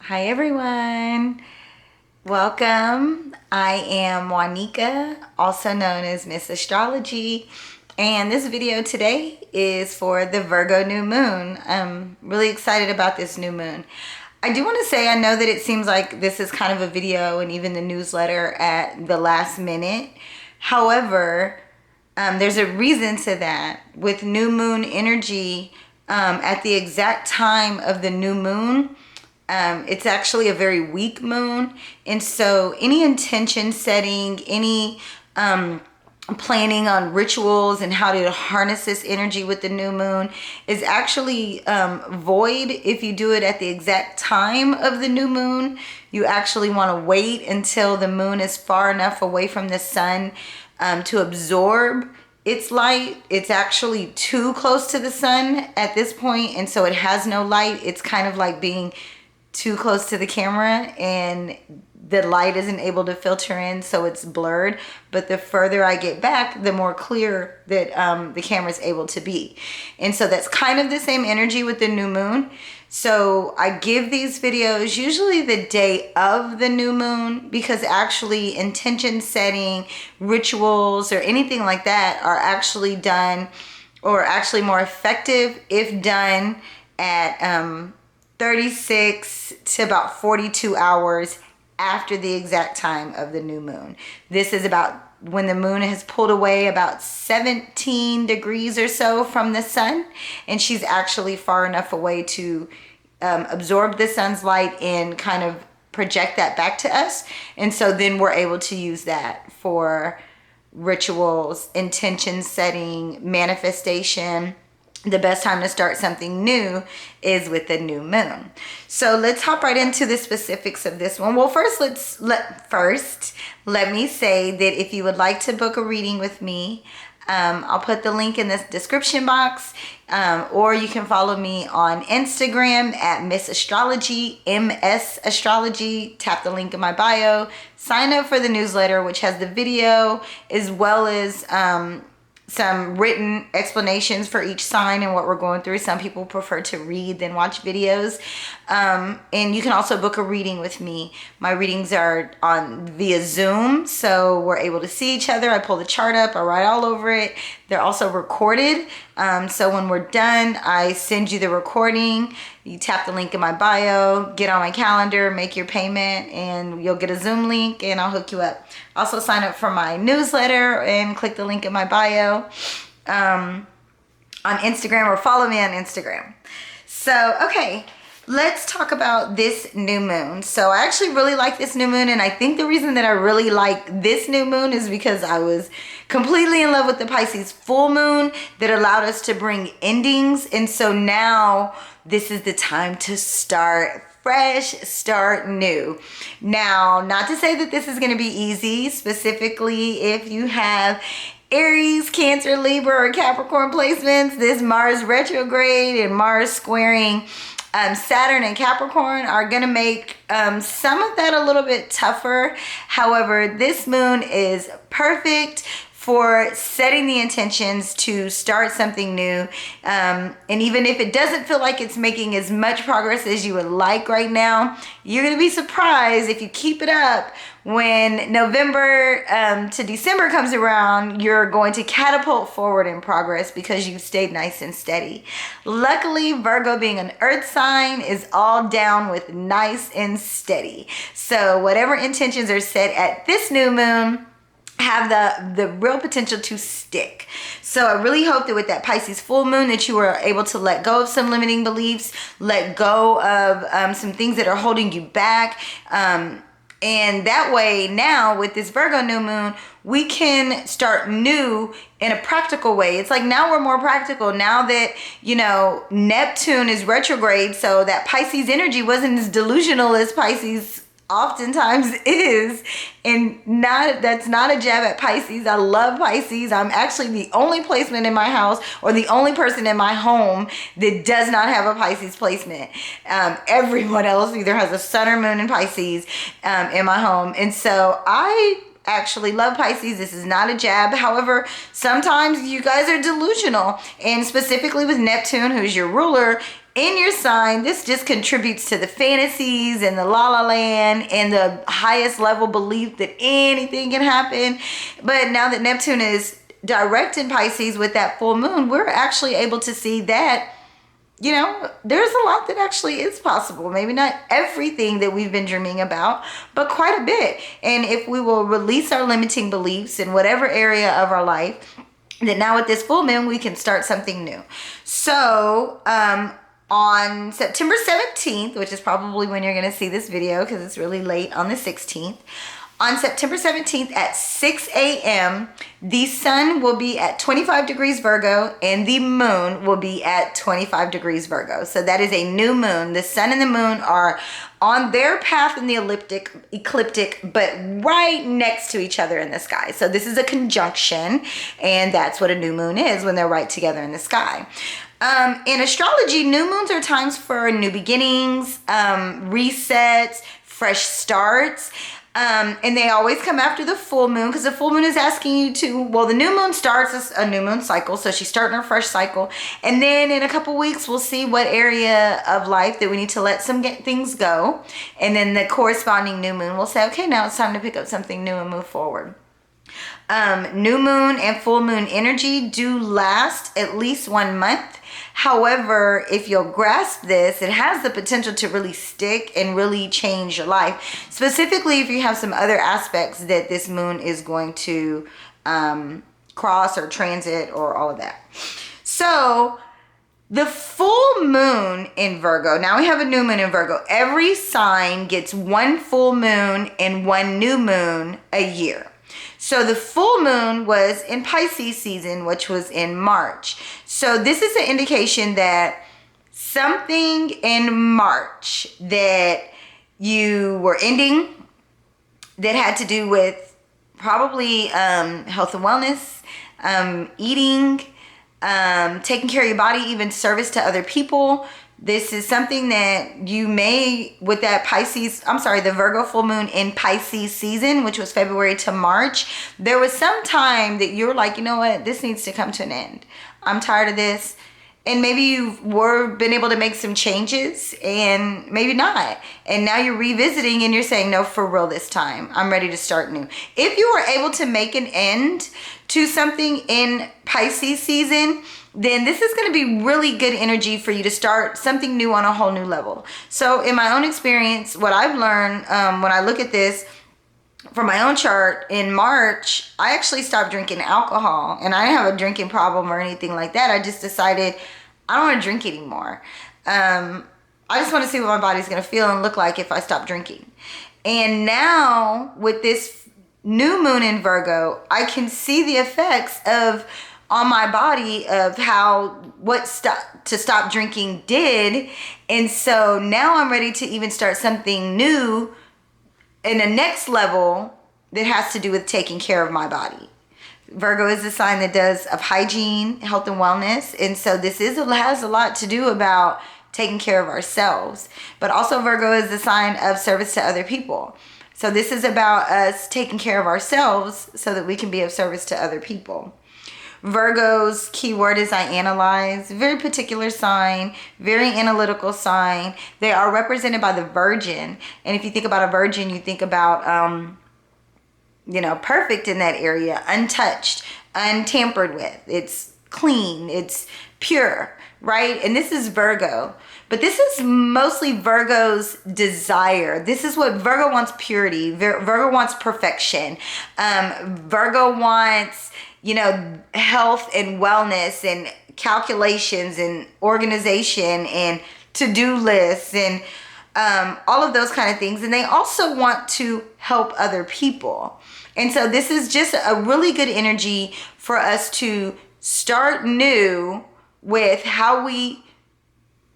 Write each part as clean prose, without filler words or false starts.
Hi everyone, welcome. I am Juanica, also known as Miss Astrology, and this video today is for the Virgo New Moon. I'm really excited about this new moon. I do want to say I know that it seems like this is kind of a video and even the newsletter at the last minute. However, there's a reason to that. With new moon energy, at the exact time of the new moon, it's actually a very weak moon, and so any intention setting, any planning on rituals and how to harness this energy with the new moon is actually void if you do it at the exact time of the new moon. You actually want to wait until the moon is far enough away from the sun to absorb its light. It's actually too close to the sun at this point, and so it has no light. It's kind of like being too close to the camera and the light isn't able to filter in, so it's blurred. But the further I get back, the more clear that the camera is able to be. And so that's kind of the same energy with the new moon. So I give these videos usually the day of the new moon, because actually intention setting, rituals, or anything like that are actually done, or actually more effective if done at 36 to about 42 hours after the exact time of the new moon. This is about when the moon has pulled away about 17 degrees or so from the sun, and she's actually far enough away to absorb the sun's light and kind of project that back to us. And so then we're able to use that for rituals, intention setting, manifestation. The best time to start something new is with the new moon. So let's hop right into the specifics of this one. Well, first, let me say that if you would like to book a reading with me, I'll put the link in the description box, or you can follow me on Instagram at Miss Astrology, MS Astrology. Tap the link in my bio. Sign up for the newsletter, which has the video as well as some written explanations for each sign and what we're going through. Some people prefer to read than watch videos. And you can also book a reading with me. My readings are on via Zoom, so we're able to see each other. I pull the chart up, I write all over it. They're also recorded. So when we're done, I send you the recording. You tap the link in my bio, get on my calendar, make your payment, and you'll get a Zoom link and I'll hook you up. Also sign up for my newsletter and click the link in my bio on Instagram, or follow me on Instagram. So, okay, let's talk about this new moon. So I actually really like this new moon, and I think the reason that I really like this new moon is because I was completely in love with the Pisces full moon that allowed us to bring endings. And so now this is the time to start fresh, start new. Now, not to say that this is going to be easy, specifically if you have Aries, Cancer, Libra, or Capricorn placements. This Mars retrograde and Mars squaring Saturn and Capricorn are going to make some of that a little bit tougher. However, this moon is perfect for setting the intentions to start something new. And even if it doesn't feel like it's making as much progress as you would like right now, you're going to be surprised if you keep it up. When November to December comes around, you're going to catapult forward in progress because you've stayed nice and steady. Luckily, Virgo being an earth sign is all down with nice and steady. So whatever intentions are set at this new moon have the real potential to stick. So I really hope that with that Pisces full moon that you are able to let go of some limiting beliefs, let go of some things that are holding you back. And that way now with this Virgo new moon, we can start new in a practical way. It's like now we're more practical now that, Neptune is retrograde. So that Pisces energy wasn't as delusional as Pisces oftentimes is, and that's not a jab at Pisces. I love Pisces. I'm actually the only placement in my house, or the only person in my home that does not have a Pisces placement. Everyone else either has a sun or moon in Pisces in my home, and so I actually love Pisces. This is not a jab. However, sometimes you guys are delusional, and specifically with Neptune, who's your ruler, in your sign, this just contributes to the fantasies and the la la land and the highest level belief that anything can happen. But now that Neptune is direct in Pisces with that full moon, we're actually able to see that, you know, there's a lot that actually is possible. Maybe not everything that we've been dreaming about, but quite a bit. And if we will release our limiting beliefs in whatever area of our life, that now with this full moon, we can start something new. So, on September 17th, which is probably when you're going to see this video because it's really late on the 16th, on September 17th at 6 a.m., the sun will be at 25 degrees Virgo and the moon will be at 25 degrees Virgo. So that is a new moon. The sun and the moon are on their path in the ecliptic, but right next to each other in the sky. So this is a conjunction, and that's what a new moon is, when they're right together in the sky. In astrology, new moons are times for new beginnings, resets, fresh starts. And they always come after the full moon, because the full moon is asking you to, well, the new moon starts as a new moon cycle. So she's starting her fresh cycle. And then in a couple weeks, we'll see what area of life that we need to let some things go. And then the corresponding new moon will say, okay, now it's time to pick up something new and move forward. New moon and full moon energy do last at least 1 month. However, if you'll grasp this, it has the potential to really stick and really change your life. Specifically, if you have some other aspects that this moon is going to cross or transit or all of that. So the full moon in Virgo, now we have a new moon in Virgo. Every sign gets 1 full moon and 1 new moon a year. So the full moon was in Pisces season, which was in March. So this is an indication that something in March that you were ending that had to do with probably health and wellness, eating, taking care of your body, even service to other people. This is something that you may, with that the Virgo full moon in Pisces season, which was February to March, there was some time that you're like, you know what, this needs to come to an end. I'm tired of this. And maybe you've been able to make some changes and maybe not. And now you're revisiting and you're saying, no, for real this time, I'm ready to start new. If you were able to make an end to something in Pisces season, then this is going to be really good energy for you to start something new on a whole new level. So in my own experience, what I've learned when I look at this from my own chart, in March, I actually stopped drinking alcohol, and I didn't have a drinking problem or anything like that. I just decided I don't want to drink anymore. I just want to see what my body's going to feel and look like if I stop drinking. And now with this new moon in Virgo, I can see the effects of on my body of what to stop drinking did. And so now I'm ready to even start something new in the next level that has to do with taking care of my body. Virgo is the sign that does of hygiene, health and wellness. And so this has a lot to do about taking care of ourselves. But also Virgo is the sign of service to other people. So this is about us taking care of ourselves so that we can be of service to other people. Virgo's keyword is I analyze. Very particular sign, very analytical sign. They are represented by the Virgin. And if you think about a virgin, you think about, perfect in that area, untouched, untampered with. It's clean, it's pure, right? And this is Virgo. But this is mostly Virgo's desire. This is what Virgo wants: purity. Virgo wants perfection. Virgo wants health and wellness and calculations and organization and to-do lists and all of those kind of things. And they also want to help other people. And so this is just a really good energy for us to start new with how we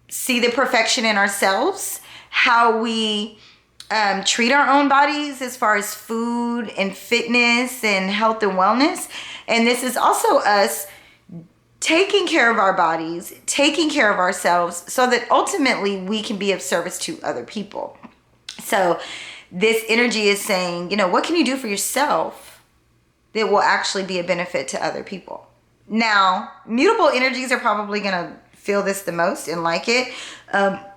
see the perfection in ourselves, how we treat our own bodies as far as food and fitness and health and wellness. And this is also us taking care of our bodies, taking care of ourselves, so that ultimately we can be of service to other people. So this energy is saying, what can you do for yourself that will actually be a benefit to other people? Now, mutable energies are probably going to feel this the most and like it.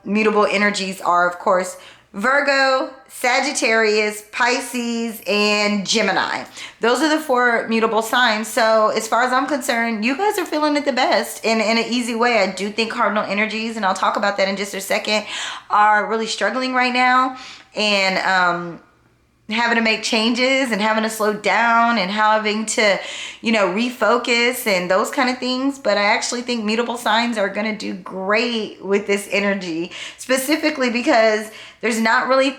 Mutable energies are, of course, Virgo, Sagittarius, Pisces, and Gemini. Those are the 4 mutable signs. So as far as I'm concerned, you guys are feeling it the best in an easy way. I do think cardinal energies, and I'll talk about that in just a second, are really struggling right now. And having to make changes and having to slow down and having to, refocus and those kind of things. But I actually think mutable signs are going to do great with this energy, specifically because there's not really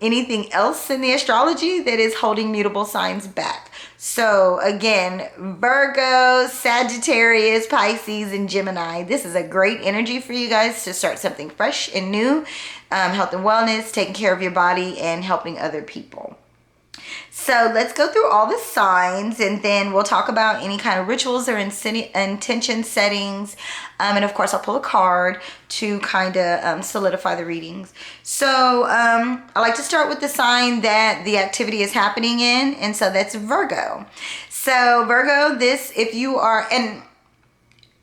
anything else in the astrology that is holding mutable signs back. So again, Virgo, Sagittarius, Pisces, and Gemini. This is a great energy for you guys to start something fresh and new. Health and wellness, taking care of your body, and helping other people. So let's go through all the signs, and then we'll talk about any kind of rituals or intention settings. And of course, I'll pull a card to kind of solidify the readings. So I like to start with the sign that the activity is happening in, and so that's Virgo. So Virgo,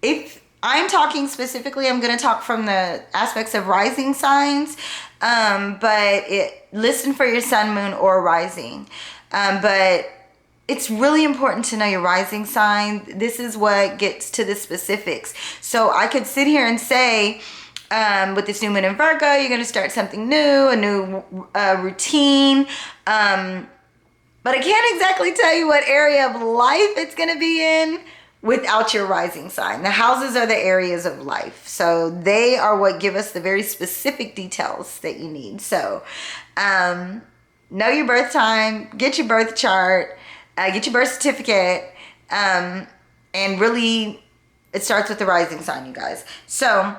if I'm talking specifically, I'm going to talk from the aspects of rising signs, but listen for your sun, moon, or rising. But it's really important to know your rising sign. This is what gets to the specifics. So I could sit here and say, with this new moon in Virgo, you're going to start something new, a new routine. But I can't exactly tell you what area of life it's going to be in without your rising sign. The houses are the areas of life. So they are what give us the very specific details that you need. So know your birth time, get your birth chart, get your birth certificate, and really it starts with the rising sign, you guys. So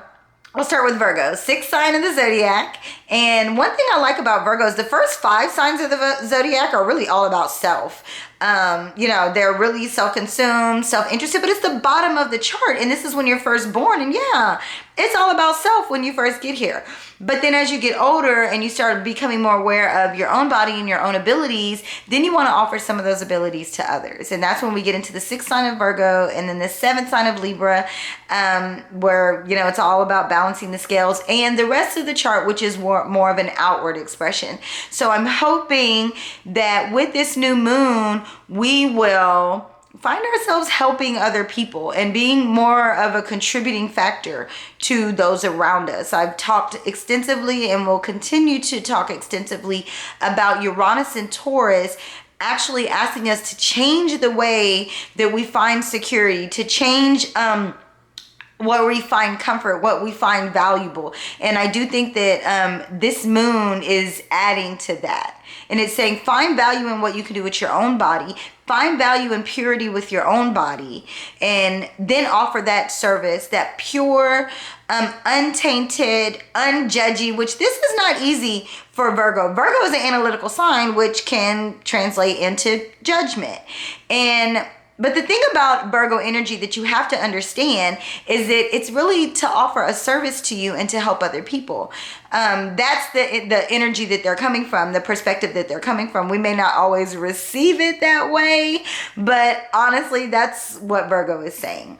I'll start with Virgo, 6th sign of the zodiac. And one thing I like about Virgo is the first 5 signs of the zodiac are really all about self. They're really self-consumed, self-interested, but it's the bottom of the chart. And this is when you're first born. And yeah, it's all about self when you first get here. But then as you get older and you start becoming more aware of your own body and your own abilities, then you want to offer some of those abilities to others. And that's when we get into the 6th sign of Virgo and then the 7th sign of Libra, where, it's all about balancing the scales, and the rest of the chart, which is more of an outward expression. So I'm hoping that with this new moon, we will find ourselves helping other people and being more of a contributing factor to those around us. I've talked extensively and will continue to talk extensively about Uranus and Taurus actually asking us to change the way that we find security, to change what we find comfort, what we find valuable. And I do think that this moon is adding to that. And it's saying find value in what you can do with your own body, find value in purity with your own body, and then offer that service, that pure, untainted, unjudgy, which this is not easy for Virgo. Virgo is an analytical sign, which can translate into judgment. But the thing about Virgo energy that you have to understand is that it's really to offer a service to you and to help other people. That's the energy that they're coming from, the perspective that they're coming from. We may not always receive it that way, but honestly, that's what Virgo is saying.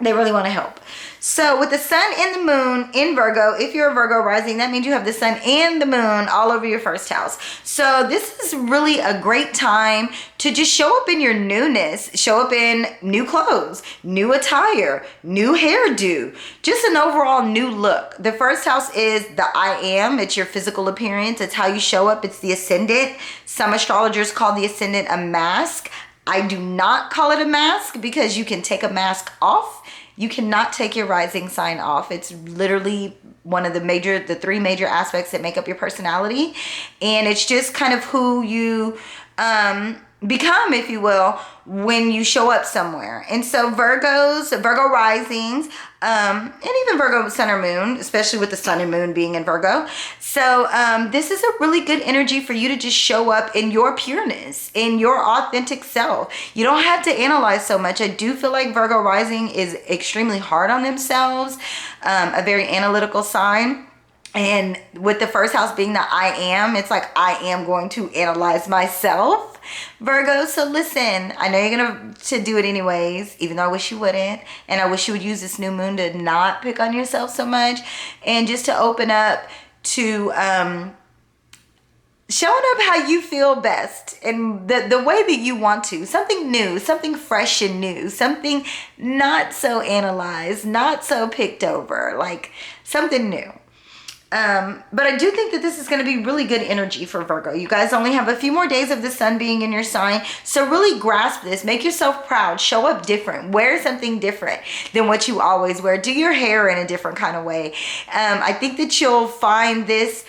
They really want to help. So with the sun and the moon in Virgo, if you're a Virgo rising, that means you have the sun and the moon all over your first house. So this is really a great time to just show up in your newness, show up in new clothes, new attire, new hairdo, just an overall new look. The first house is the I am. It's your physical appearance. It's how you show up. It's the ascendant. Some astrologers call the ascendant a mask. I do not call it a mask because you can take a mask off. You cannot take your rising sign off. It's literally one of the 3 major aspects that make up your personality. And it's just kind of who you become, if you will, when you show up somewhere. And so Virgo risings, and even Virgo sun or moon, especially with the sun and moon being in Virgo. So this is a really good energy for you to just show up in your pureness, in your authentic self. You don't have to analyze so much. I do feel like Virgo rising is extremely hard on themselves, a very analytical sign. And with the first house being the I am, it's like I am going to analyze myself, Virgo. So listen, I know you're gonna to do it anyways, even though I wish you wouldn't. And I wish you would use this new moon to not pick on yourself so much, and just to open up to showing up how you feel best and the way that you want to. Something new, something fresh and new, something not so analyzed, not so picked over, like something new. But I do think that this is going to be really good energy for Virgo. You guys only have a few more days of the sun being in your sign. So really grasp this. Make yourself proud. Show up different. Wear something different than what you always wear. Do your hair in a different kind of way. I think that you'll find this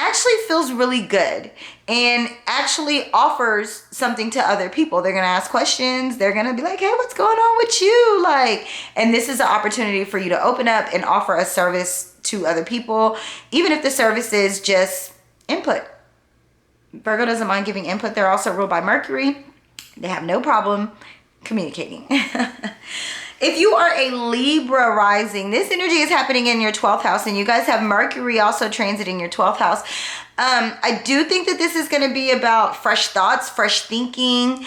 actually feels really good and actually offers something to other people. They're going to ask questions. They're going to be like, hey, what's going on with you? Like, and this is an opportunity for you to open up and offer a service to other people, even if the service is just input. Virgo doesn't mind giving input. They're also ruled by Mercury. They have no problem communicating. If you are a Libra rising, this energy is happening in your 12th house, and you guys have Mercury also transiting your 12th house. I do think that this is going to be about fresh thoughts, fresh thinking,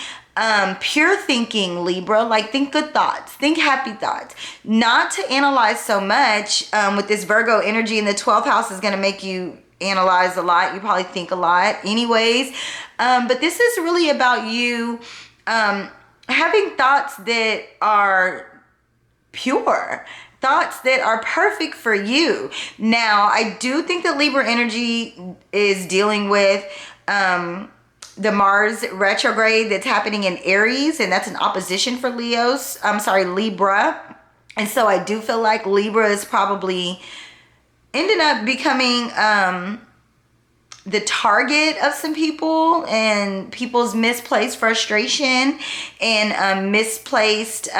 pure thinking, Libra. Like, think good thoughts, think happy thoughts, not to analyze so much. With this Virgo energy in the 12th house is going to make you analyze a lot. You probably think a lot anyways. But this is really about you having thoughts that are pure, thoughts that are perfect for you. Now, I do think that Libra energy is dealing with the Mars retrograde that's happening in Aries, and that's an opposition for Libra. And so I do feel like Libra is probably ended up becoming the target of some people and people's misplaced frustration and misplaced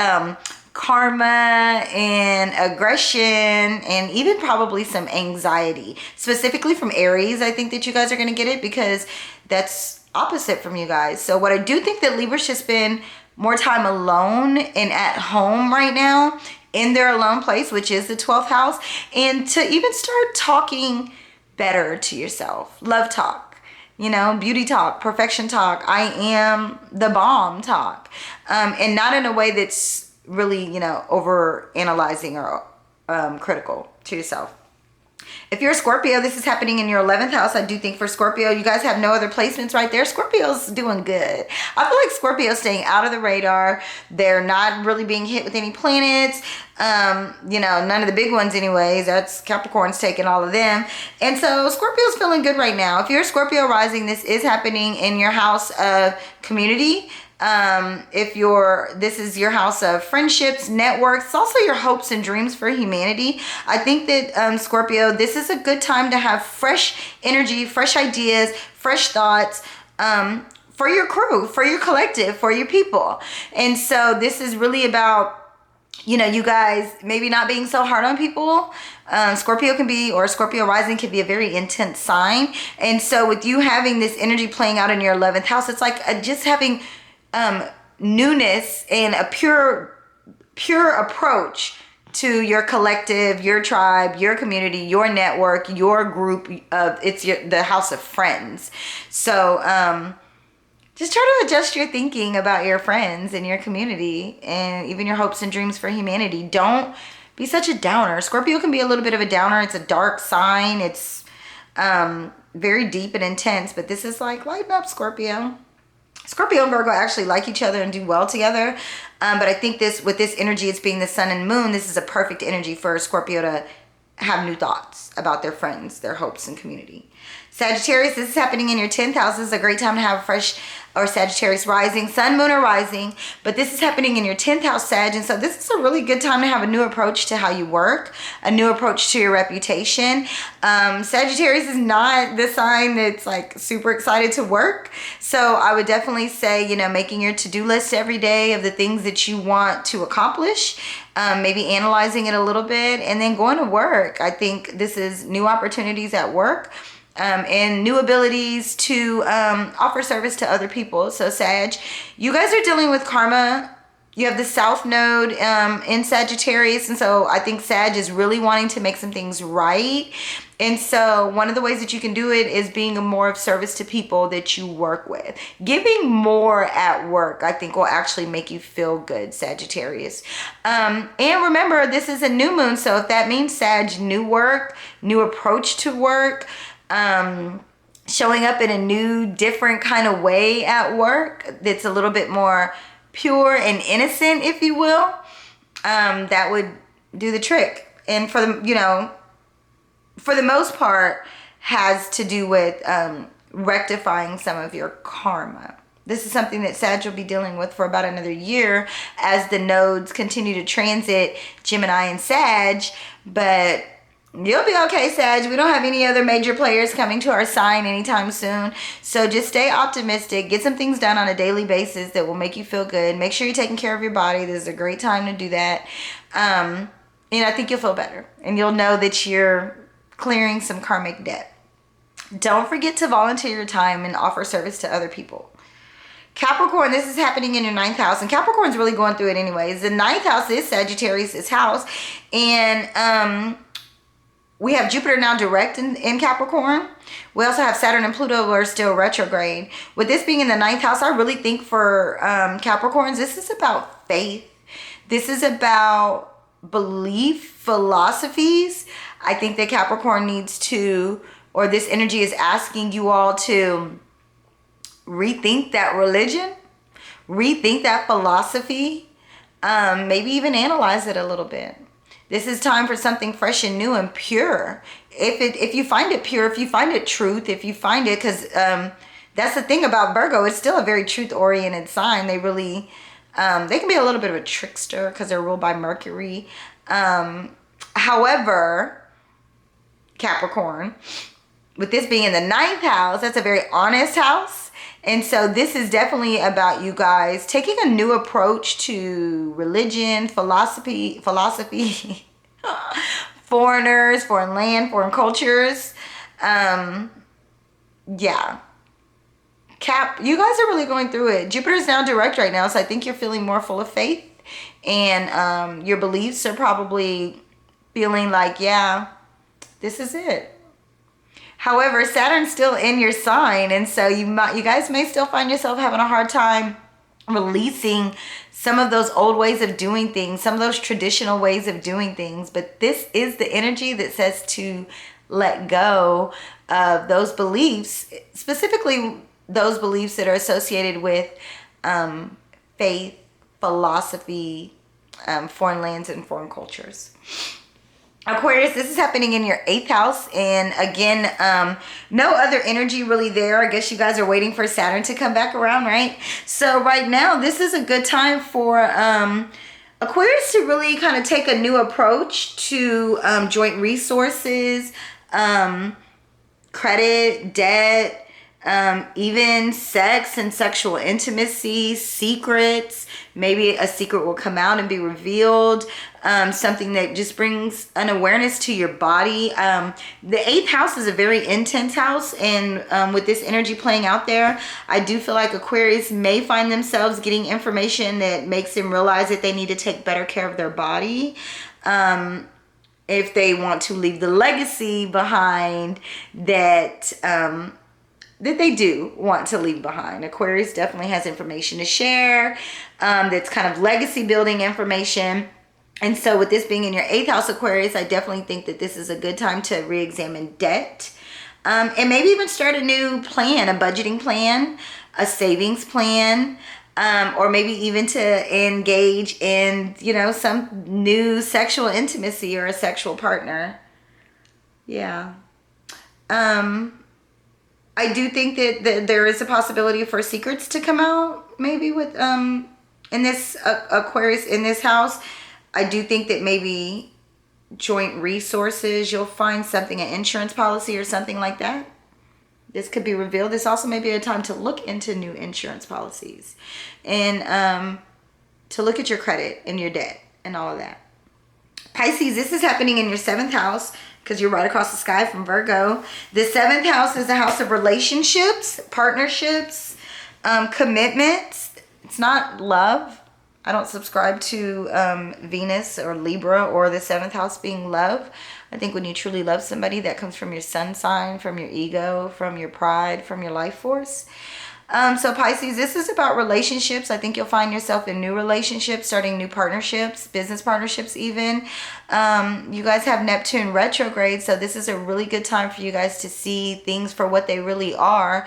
karma and aggression, and even probably some anxiety, specifically from Aries. I think that you guys are going to get it because that's opposite from you guys. So what I do think that Libra should spend more time alone and at home right now in their alone place, which is the 12th house, and to even start talking better to yourself. Love talk, you know, beauty talk, perfection talk, I am the bomb talk, and not in a way that's really, you know, over analyzing or critical to yourself. If you're a Scorpio, this is happening in your 11th house. I do think for Scorpio, you guys have no other placements right there. Scorpio's doing good. I feel like Scorpio's staying out of the radar. They're not really being hit with any planets. You know, none of the big ones anyways. That's Capricorn's taking all of them. And so Scorpio's feeling good right now. If you're a Scorpio rising, this is happening in your house of community. This is your house of friendships, networks. It's also your hopes and dreams for humanity. I think that, Scorpio, this is a good time to have fresh energy, fresh ideas, fresh thoughts, for your crew, for your collective, for your people. And so this is really about, you know, you guys maybe not being so hard on people. Scorpio can be, or Scorpio rising can be a very intense sign. And so with you having this energy playing out in your 11th house, it's like just having newness and a pure approach to your collective, your tribe, your community, your network, your group of the house of friends. So just try to adjust your thinking about your friends and your community and even your hopes and dreams for humanity. Don't be such a downer. Scorpio can be a little bit of a downer. It's a dark sign. It's very deep and intense, but this is like, lighten up, Scorpio. Scorpio and Virgo actually like each other and do well together. But I think with this energy, it's being the sun and moon, this is a perfect energy for Scorpio to have new thoughts about their friends, their hopes and community. Sagittarius, this is happening in your 10th house. This is a great time to have a fresh, or Sagittarius rising, sun, moon, or rising. But this is happening in your 10th house, Sag. And so this is a really good time to have a new approach to how you work, a new approach to your reputation. Sagittarius is not the sign that's like super excited to work. So I would definitely say, you know, making your to-do list every day of the things that you want to accomplish, maybe analyzing it a little bit, and then going to work. I think this is new opportunities at work. And new abilities to offer service to other people. So Sag, you guys are dealing with karma You have the South Node in Sagittarius, and so I think Sag is really wanting to make some things right. And so one of the ways that you can do it is being more of service to people that you work with. Giving more at work, I think, will actually make you feel good, Sagittarius. And remember, this is a new moon, so if that means Sag, new work, new approach to work, showing up in a new, different kind of way at work that's a little bit more pure and innocent, if you will, that would do the trick. And for the, for the most part, has to do with rectifying some of your karma. This is something that Sag will be dealing with for about another year as the nodes continue to transit Gemini and Sag, but you'll be okay, Sag. We don't have any other major players coming to our sign anytime soon. So just stay optimistic. Get some things done on a daily basis that will make you feel good. Make sure you're taking care of your body. This is a great time to do that. And I think you'll feel better. And you'll know that you're clearing some karmic debt. Don't forget to volunteer your time and offer service to other people. Capricorn, this is happening in your 9th house. And Capricorn's really going through it anyways. The 9th house is Sagittarius' house. And we have Jupiter now direct in Capricorn. We also have Saturn and Pluto are still retrograde. With this being in the 9th house, I really think for Capricorns, this is about faith. This is about belief, philosophies. I think that Capricorn needs to, or this energy is asking you all to rethink that religion, rethink that philosophy, maybe even analyze it a little bit. This is time for something fresh and new and pure. If you find it pure, if you find it truth, if you find it, because that's the thing about Virgo, it's still a very truth-oriented sign. They really, they can be a little bit of a trickster because they're ruled by Mercury. However, Capricorn, with this being in the 9th house, that's a very honest house. And so this is definitely about you guys taking a new approach to religion, philosophy, foreigners, foreign land, foreign cultures. Yeah. Cap, you guys are really going through it. Jupiter's now direct right now, so I think you're feeling more full of faith. And your beliefs are probably feeling like, yeah, this is it. However, Saturn's still in your sign, and so you guys may still find yourself having a hard time releasing some of those old ways of doing things, some of those traditional ways of doing things. But this is the energy that says to let go of those beliefs, specifically those beliefs that are associated with faith, philosophy, foreign lands, and foreign cultures. Aquarius, this is happening in your 8th house, and again, no other energy really there. I guess you guys are waiting for Saturn to come back around, right? So right now, this is a good time for Aquarius to really kind of take a new approach to joint resources, credit, debt, even sex and sexual intimacy, secrets. Maybe a secret will come out and be revealed. Something that just brings an awareness to your body. The 8th house is a very intense house, and with this energy playing out there, I do feel like Aquarius may find themselves getting information that makes them realize that they need to take better care of their body. If they want to leave the legacy behind that that they do want to leave behind. Aquarius definitely has information to share that's kind of legacy building information. And so with this being in your 8th house, Aquarius, I definitely think that this is a good time to re-examine debt. And maybe even start a new plan, a budgeting plan, a savings plan, or maybe even to engage in, some new sexual intimacy or a sexual partner. Yeah. I do think that there is a possibility for secrets to come out, maybe with in this Aquarius in this house. I do think that maybe joint resources, you'll find something, an insurance policy or something like that. This could be revealed. This also may be a time to look into new insurance policies and to look at your credit and your debt and all of that. Pisces, this is happening in your 7th house because you're right across the sky from Virgo. The 7th house is the house of relationships, partnerships, commitments. It's not love. I don't subscribe to Venus or Libra or the 7th house being love. I think when you truly love somebody, that comes from your sun sign, from your ego, from your pride, from your life force. So Pisces, this is about relationships. I think you'll find yourself in new relationships, starting new partnerships, business partnerships even. You guys have Neptune retrograde, so this is a really good time for you guys to see things for what they really are.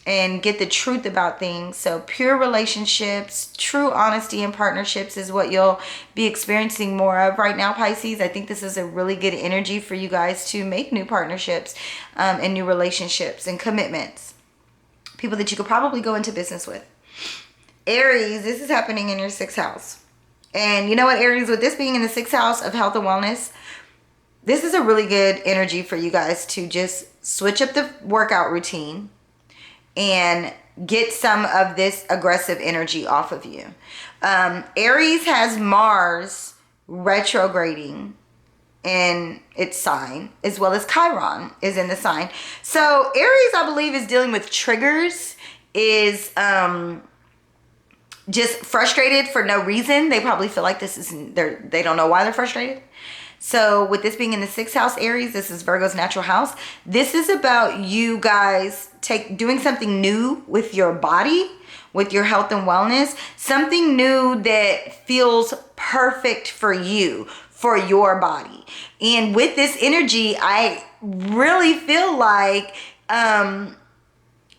And get the truth about things. So pure relationships, true honesty in partnerships is what you'll be experiencing more of right now, Pisces. I think this is a really good energy for you guys to make new partnerships and new relationships and commitments. People that you could probably go into business with. Aries, this is happening in your 6th house. And you know what, Aries, with this being in the 6th house of health and wellness, this is a really good energy for you guys to just switch up the workout routine and get some of this aggressive energy off of you. Aries has Mars retrograding in its sign, as well as Chiron is in the sign. So Aries, I believe, is dealing with triggers, is just frustrated for no reason. They probably feel like this is, they don't know why they're frustrated. So with this being in the 6th house, Aries, this is Virgo's natural house. This is about you guys doing something new with your body, with your health and wellness, something new that feels perfect for you, for your body. And with this energy, I really feel like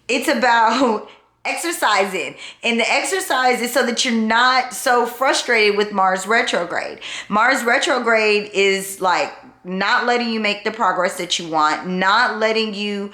it's about exercising, and the exercise is so that you're not so frustrated with Mars retrograde. Mars retrograde is like not letting you make the progress that you want, not letting you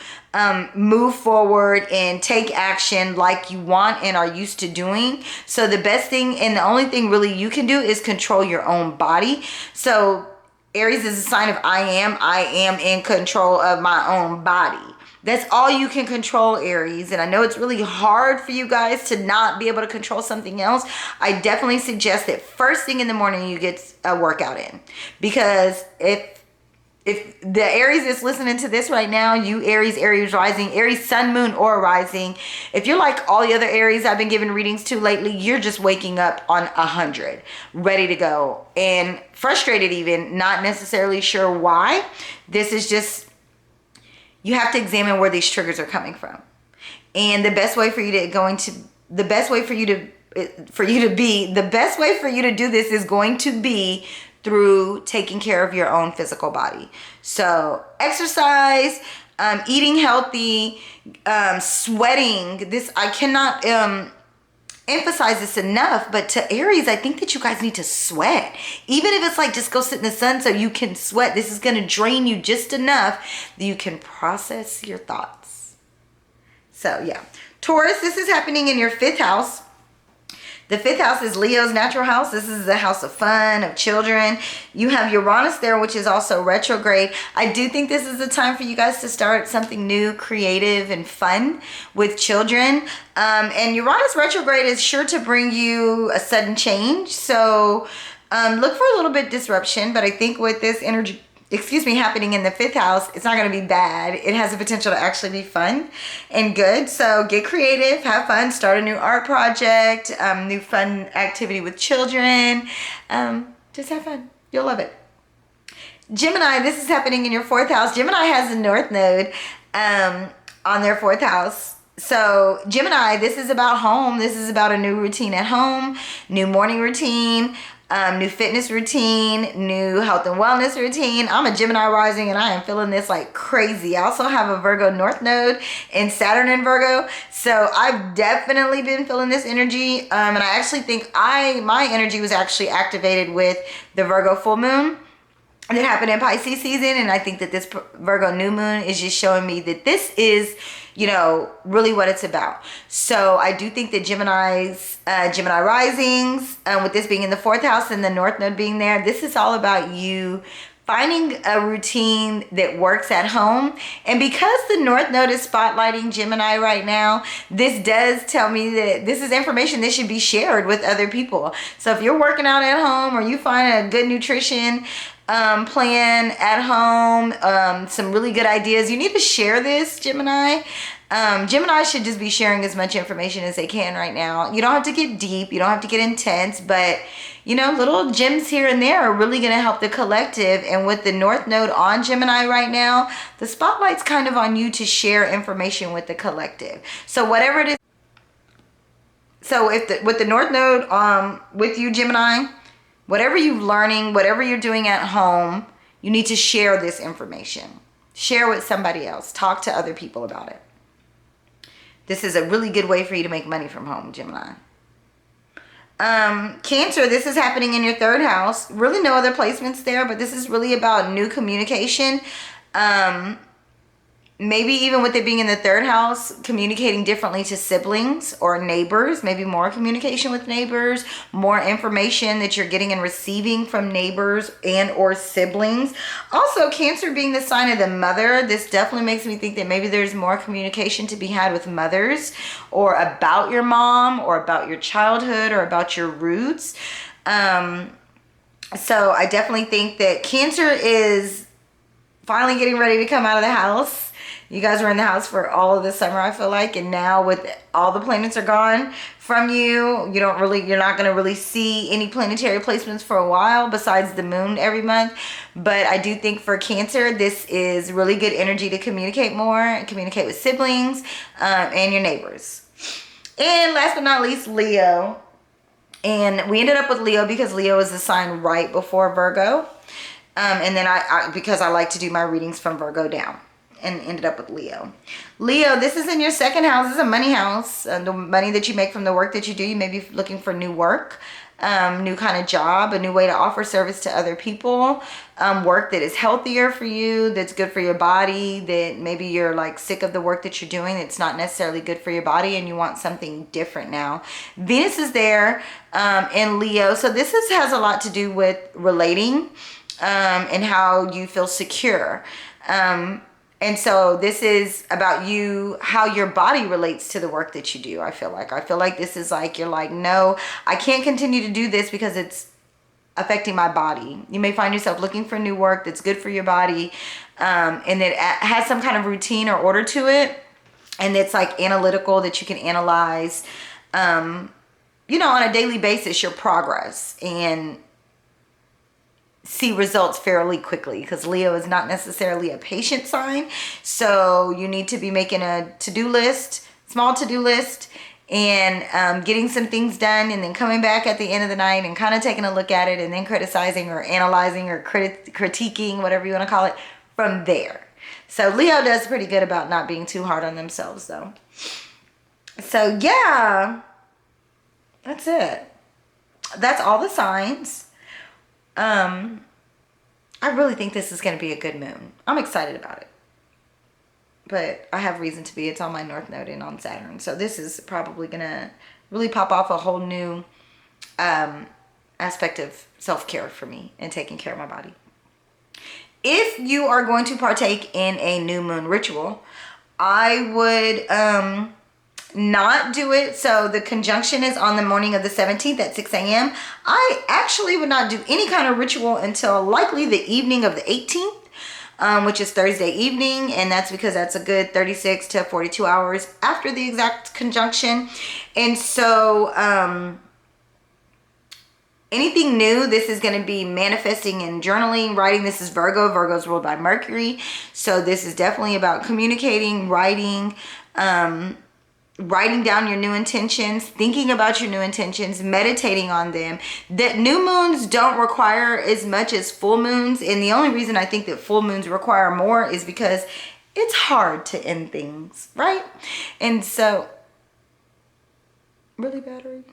move forward and take action like you want and are used to doing. So the best thing and the only thing really you can do is control your own body. So Aries is a sign of I am in control of my own body. That's all you can control, Aries. And I know it's really hard for you guys to not be able to control something else. I definitely suggest that first thing in the morning you get a workout in. Because if the Aries is listening to this right now, you Aries rising, Aries sun, moon, or rising, if you're like all the other Aries I've been giving readings to lately, you're just waking up on 100, ready to go, and frustrated even, not necessarily sure why. This is just, you have to examine where these triggers are coming from. And the best way for you to the best way for you to do this is going to be through taking care of your own physical body. So exercise, eating healthy, sweating. This, I cannot emphasize this enough, but to Aries, I think that you guys need to sweat. Even if it's like just go sit in the sun so you can sweat. This is going to drain you just enough that you can process your thoughts. So yeah. Taurus, this is happening in your 5th house. The 5th house is Leo's natural house. This is the house of fun, of children. You have Uranus there, which is also retrograde. I do think this is the time for you guys to start something new, creative, and fun with children. And Uranus retrograde is sure to bring you a sudden change. So look for a little bit disruption. But I think with this energy, happening in the 5th house, it's not going to be bad. It has the potential to actually be fun and good. So get creative, have fun, start a new art project, new fun activity with children. Just have fun. You'll love it. Gemini, this is happening in your 4th house. Gemini has a North Node on their 4th house. So Gemini, this is about home. This is about a new routine at home, new morning routine, new fitness routine, new health and wellness routine. I'm a Gemini rising and I am feeling this like crazy. I also have a Virgo North Node and Saturn in Virgo. So I've definitely been feeling this energy. And I actually think my energy was actually activated with the Virgo full moon that happened in Pisces season. And I think that this Virgo new moon is just showing me that this is, really what it's about. So I do think that Gemini risings, with this being in the 4th house and the North Node being there, this is all about you finding a routine that works at home. And because the North Node is spotlighting Gemini right now, this does tell me that this is information that should be shared with other people. So if you're working out at home or you find a good nutrition plan at home, some really good ideas. You need to share this, Gemini. Gemini should just be sharing as much information as they can right now. You don't have to get deep. You don't have to get intense, but you know, little gems here and there are really going to help the collective. And with the North Node on Gemini right now, the spotlight's kind of on you to share information with the collective. So whatever it is. So with the North Node with you, Gemini, whatever you're learning, whatever you're doing at home, you need to share this information. Share with somebody else. Talk to other people about it. This is a really good way for you to make money from home, Gemini. Cancer, this is happening in your third house. Really no other placements there, but this is really about new communication. Maybe even with it being in the third house, communicating differently to siblings or neighbors, maybe more communication with neighbors, more information that you're getting and receiving from neighbors and or siblings. Also, Cancer being the sign of the mother, this definitely makes me think that maybe there's more communication to be had with mothers or about your mom or about your childhood or about your roots. So I definitely think that Cancer is finally getting ready to come out of the house. You guys were in the house for all of the summer, I feel like, and now with all the planets are gone from you, you're not going to really see any planetary placements for a while besides the moon every month. But I do think for Cancer, this is really good energy to communicate more and communicate with siblings and your neighbors. And last but not least, Leo. And we ended up with Leo because Leo is the sign right before Virgo. And then because I like to do my readings from Virgo down. And ended up with Leo. Leo, this is in your second house. This is a money house. The money that you make from the work that you do. You may be looking for new work, new kind of job, a new way to offer service to other people, work that is healthier for you, that's good for your body, that maybe you're like sick of the work that you're doing. It's not necessarily good for your body and you want something different now. Venus is there in Leo. So this has a lot to do with relating and how you feel secure. And so this is about you, how your body relates to the work that you do, I feel like this is like, you're like, no, I can't continue to do this because it's affecting my body. You may find yourself looking for new work that's good for your body, and that has some kind of routine or order to it. And it's like analytical, that you can analyze, you know, on a daily basis, your progress and see results fairly quickly, because Leo is not necessarily a patient sign. So you need to be making a to-do list, small to-do list, and getting some things done, and then coming back at the end of the night and kind of taking a look at it, and then criticizing or analyzing or critiquing, whatever you want to call it, from there. So Leo does pretty good about not being too hard on themselves though. So yeah, that's it. That's all the signs. I really think this is going to be a good moon. I'm excited about it. But I have reason to be. It's on my North Node and on Saturn. So this is probably going to really pop off a whole new aspect of self-care for me and taking care of my body. If you are going to partake in a new moon ritual, I would not do it. So the conjunction is on the morning of the 17th at 6 a.m. I actually would not do any kind of ritual until likely the evening of the 18th, which is Thursday evening. And that's because that's a good 36 to 42 hours after the exact conjunction. And so anything new, this is going to be manifesting and journaling, writing. This is Virgo. Virgo's ruled by Mercury. So this is definitely about communicating, writing, writing down your new intentions, thinking about your new intentions, meditating on them. That new moons don't require as much as full moons. And the only reason I think that full moons require more is because it's hard to end things, right? And so, really, battery?